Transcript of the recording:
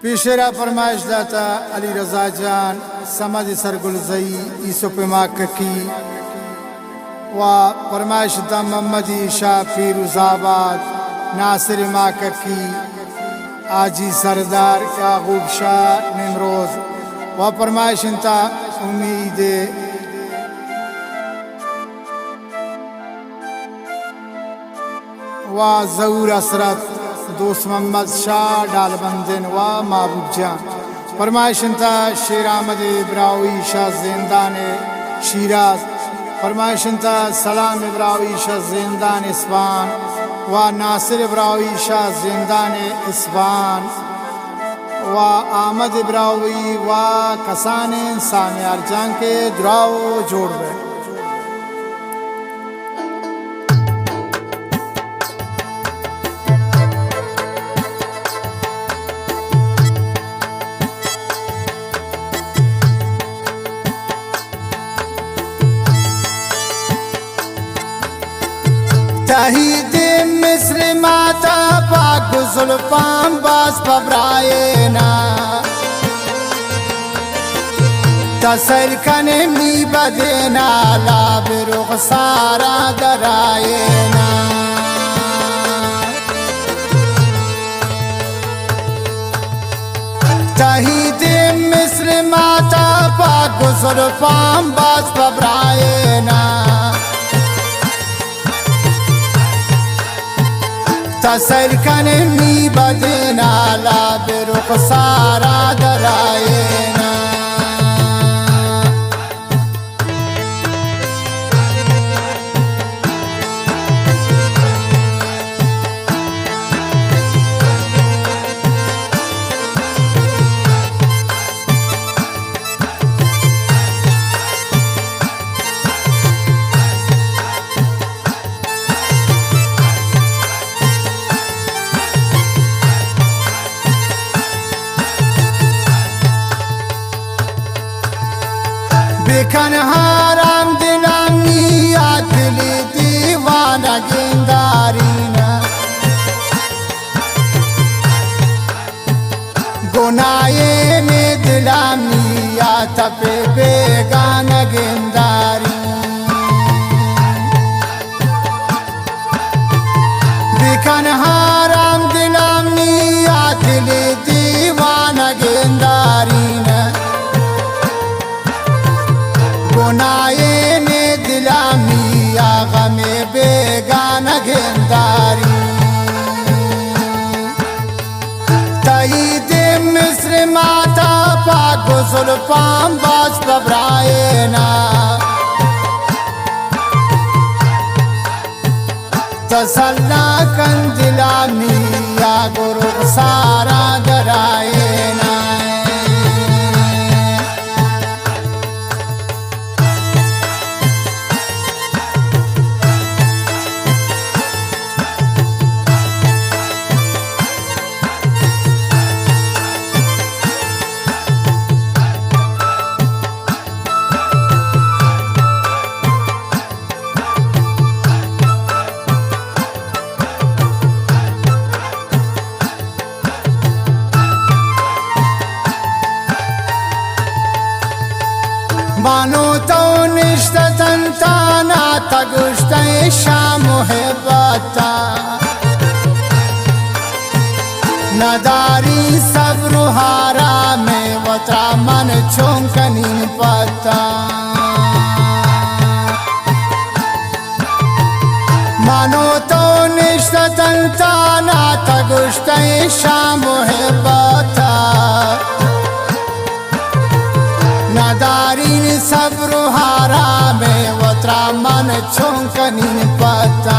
पेशेरा फरमाइश दाता अली रजा जान समझ सरगुलजई यूसुफ माककी व फरमाइश दा मोहम्मदी शाह फिरोजाबाद नासिर माककी आजी सरदार याकूब शाह निमरोज व फरमाइश इंता उम्मीद व जहूर असरत दोस्त मोहम्मद शाह डालबंदन व महबूब जान फरमाइशंता शेर अहमद इब्रावी शाह जिंदान शिराज फरमाइशंता सलाम इब्रावी शाह जिंदान इस्फान व नासिर इब्रावी शाह जिंदान इस्फान व अहमद इब्रावी व कसान सामे अर्जान के दुराओ जोड़ गए। शहीद मिस्र माता पाक जुल्फान बास पबराएना तसर कने मी बदेना लाब रुखसारा दराएना शहीद मिस्र माता पाक जुल्फान बास पबराएना तसर कने मी बदेना लाब रुखसारा दराएना बेखन हाराम दिलामी दिली दीवाना गेंदारीना गुनाये में दिलामी तपे बेगाना गेंदारी बेखन हाराम दिलामी दिली दीवाना गेंदारीना गुनाये ने दिलामी गमे बेगाना गेंदारी तईद मिस्र माता पाक जुल्फान बास पबराएना तसल्ला कन दिलामी गुरु सारा दराएना मानो तो निश्ततन ताना तगुश्ते शाम मुहब्बता नदारी सब्र हारा में वत्रा मन चौंकनी पता मानो तो निश्ततन ताना तगुश्ते शाम मुहब्बता नदारीन सब्र हारा में वत्रा मन चौंकनी पता